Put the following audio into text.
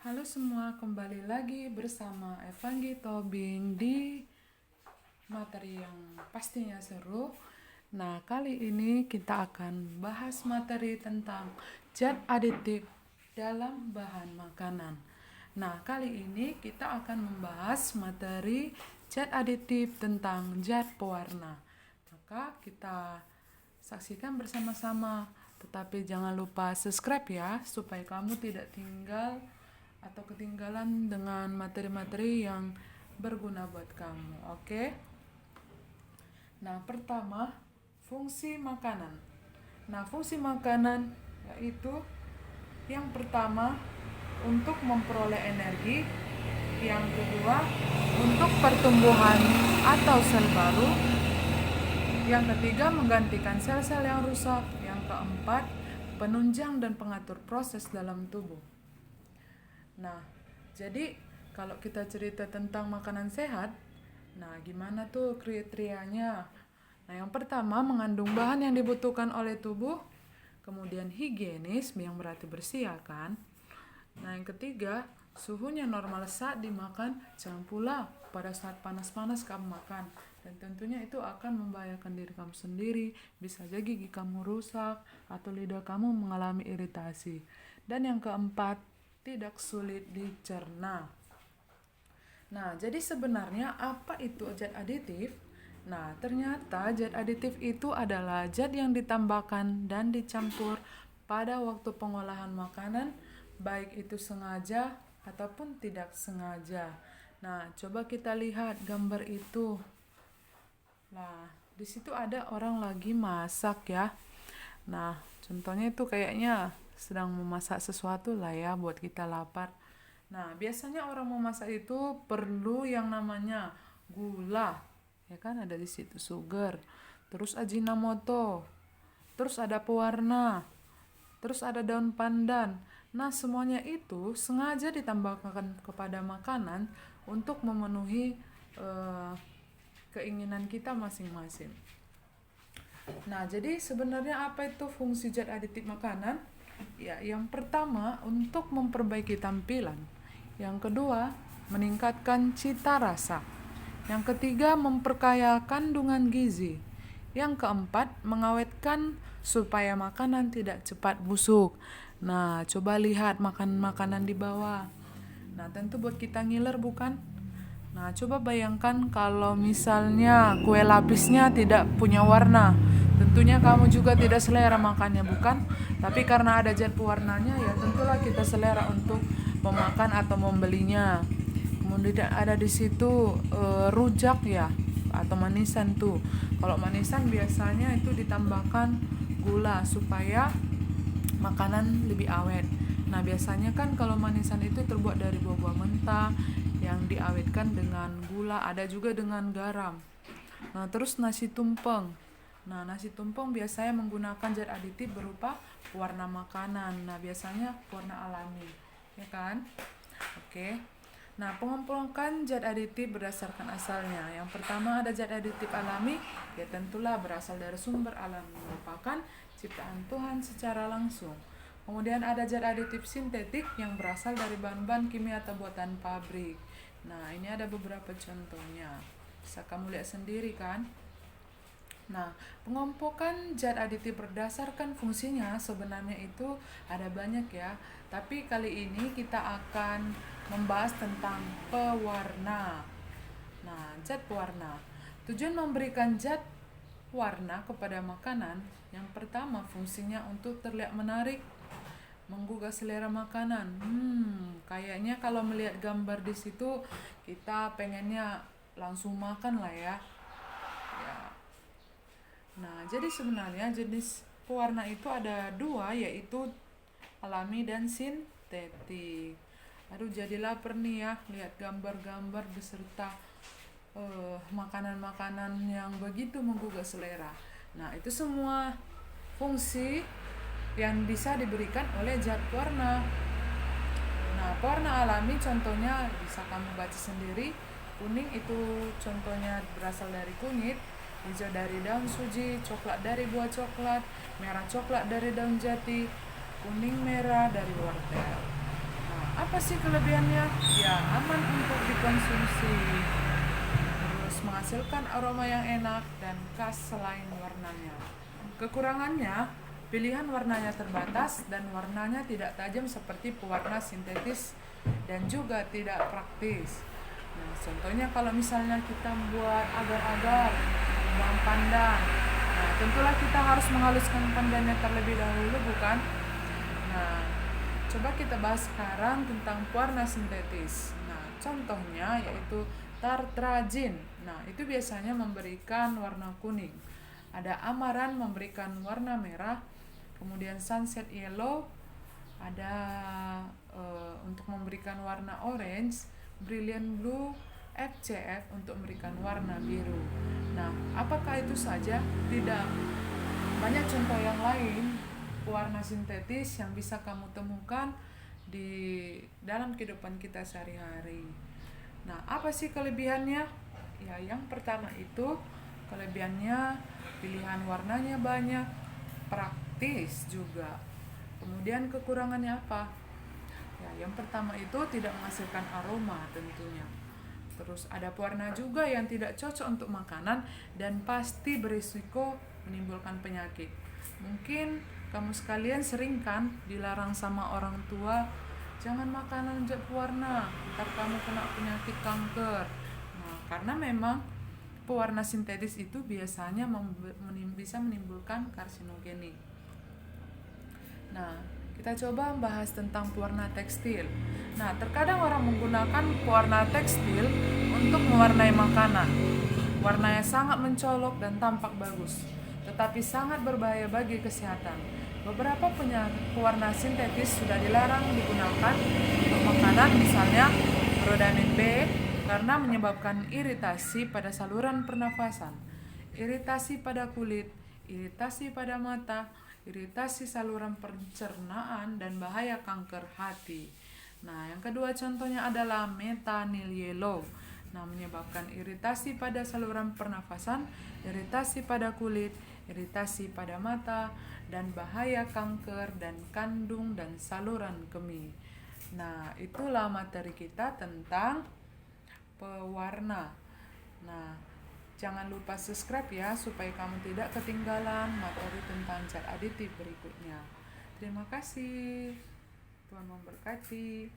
Halo semua, kembali lagi bersama Evanggi Tobing di materi yang pastinya seru. Nah, kali ini kita akan bahas materi tentang zat aditif dalam bahan makanan. Nah, kali ini kita akan membahas materi zat aditif tentang zat pewarna. Maka kita saksikan bersama-sama. Tetapi jangan lupa subscribe ya, supaya kamu tidak tinggal atau ketinggalan dengan materi-materi yang berguna buat kamu. Oke? Nah, pertama, fungsi makanan. Nah, fungsi makanan yaitu yang pertama untuk memperoleh energi, yang kedua untuk pertumbuhan atau sel baru, yang ketiga menggantikan sel-sel yang rusak, yang keempat penunjang dan pengatur proses dalam tubuh. Nah, jadi kalau kita cerita tentang makanan sehat, nah gimana tuh kriterianya? Nah, yang pertama mengandung bahan yang dibutuhkan oleh tubuh, kemudian higienis yang berarti bersih ya kan. Nah, yang ketiga suhunya normal saat dimakan, jangan pula pada saat panas-panas kamu makan. Dan tentunya itu akan membahayakan diri kamu sendiri, bisa jadi gigi kamu rusak atau lidah kamu mengalami iritasi. Dan yang keempat, tidak sulit dicerna. Nah, jadi sebenarnya apa itu zat aditif? Nah, ternyata zat aditif itu adalah zat yang ditambahkan dan dicampur pada waktu pengolahan makanan, baik itu sengaja ataupun tidak sengaja. Nah, coba kita lihat gambar itu. Nah, di situ ada orang lagi masak ya. Nah, contohnya itu kayaknya sedang memasak sesuatu lah ya buat kita lapar. Nah, biasanya orang memasak itu perlu yang namanya gula, ya kan ada di situ sugar, terus ajinomoto, terus ada pewarna, terus ada daun pandan. Nah, semuanya itu sengaja ditambahkan kepada makanan untuk memenuhi keinginan kita masing-masing. Nah, jadi sebenarnya apa itu fungsi zat aditif makanan? Ya, yang pertama untuk memperbaiki tampilan. Yang kedua, meningkatkan cita rasa. Yang ketiga, memperkaya kandungan gizi. Yang keempat, mengawetkan supaya makanan tidak cepat busuk. Nah, coba lihat makanan-makanan di bawah. Nah, tentu buat kita ngiler bukan? Nah, coba bayangkan kalau misalnya kue lapisnya tidak punya warna. Tentunya kamu juga tidak selera makannya, bukan? Tapi karena ada zat pewarnanya, ya tentulah kita selera untuk memakan atau membelinya. Kemudian ada di situ rujak ya, atau manisan tuh. Kalau manisan biasanya itu ditambahkan gula supaya makanan lebih awet. Nah, biasanya kan kalau manisan itu terbuat dari buah-buah mentah yang diawetkan dengan gula, ada juga dengan garam. Nah, terus nasi tumpeng. Nah, nasi tumpeng biasanya menggunakan zat aditif berupa pewarna makanan. Nah, biasanya warna alami, ya kan? Oke. Nah, pengumpulan zat aditif berdasarkan asalnya. Yang pertama ada zat aditif alami, ya tentulah berasal dari sumber alami, merupakan ciptaan Tuhan secara langsung. Kemudian ada zat aditif sintetik yang berasal dari bahan-bahan kimia atau buatan pabrik. Nah, ini ada beberapa contohnya. Bisa kamu lihat sendiri kan? Nah, pengompokan zat aditif berdasarkan fungsinya sebenarnya itu ada banyak ya. Tapi kali ini kita akan membahas tentang pewarna. Nah, zat pewarna. Tujuan memberikan zat warna kepada makanan, yang pertama fungsinya untuk terlihat menarik, menggugah selera makanan. Kayaknya kalau melihat gambar di situ kita pengennya langsung makan lah ya. Ya. Nah, jadi sebenarnya jenis pewarna itu ada dua, yaitu alami dan sintetik. Aduh, jadi lapar nih ya lihat gambar-gambar beserta makanan-makanan yang begitu menggugah selera. Nah, itu semua fungsi yang bisa diberikan oleh zat pewarna. Nah, pewarna alami contohnya bisa kamu baca sendiri. Kuning itu contohnya berasal dari kunyit, hijau dari daun suji, coklat dari buah coklat, merah coklat dari daun jati, kuning merah dari wortel. Nah, Apa sih kelebihannya? Ya, aman untuk dikonsumsi, terus menghasilkan aroma yang enak dan khas selain warnanya. Kekurangannya, pilihan warnanya terbatas dan warnanya tidak tajam seperti pewarna sintetis dan juga tidak praktis. Nah, contohnya kalau misalnya kita buat agar-agar, bawang pandan, nah tentulah kita harus menghaluskan pandannya terlebih dahulu, bukan? Nah, coba kita bahas sekarang tentang pewarna sintetis. Nah, contohnya yaitu tartrazin. Nah, itu biasanya memberikan warna kuning. Ada amaran memberikan warna merah, kemudian sunset yellow, ada untuk memberikan warna orange, brilliant blue, FCF untuk memberikan warna biru. Nah, apakah itu saja? Tidak. Banyak contoh yang lain pewarna sintetis yang bisa kamu temukan di dalam kehidupan kita sehari-hari. Nah, apa sih kelebihannya? Ya, yang pertama itu kelebihannya pilihan warnanya banyak, praktis juga. Kemudian kekurangannya apa? Ya, yang pertama itu tidak menghasilkan aroma tentunya. Terus ada pewarna juga yang tidak cocok untuk makanan dan pasti berisiko menimbulkan penyakit. Mungkin kamu sekalian sering kan dilarang sama orang tua, jangan makanan pewarna, ntar kamu kena penyakit kanker. Nah, karena memang pewarna sintetis itu biasanya bisa menimbulkan karsinogenik. Nah, kita coba bahas tentang pewarna tekstil. Nah, terkadang orang menggunakan pewarna tekstil untuk mewarnai makanan. Warnanya sangat mencolok dan tampak bagus, tetapi sangat berbahaya bagi kesehatan. Beberapa pewarna sintetis sudah dilarang digunakan untuk makanan, misalnya rodamin B, karena menyebabkan iritasi pada saluran pernafasan, iritasi pada kulit, iritasi pada mata, iritasi saluran pencernaan, dan bahaya kanker hati. Nah, yang kedua contohnya adalah metanyl yellow. Nah, menyebabkan iritasi pada saluran pernafasan, iritasi pada kulit, iritasi pada mata, dan bahaya kanker dan kandung dan saluran kemih. Nah, itulah materi kita tentang pewarna. Nah, jangan lupa subscribe ya, supaya kamu tidak ketinggalan materi tentang zat aditif berikutnya. Terima kasih. Tuhan memberkati.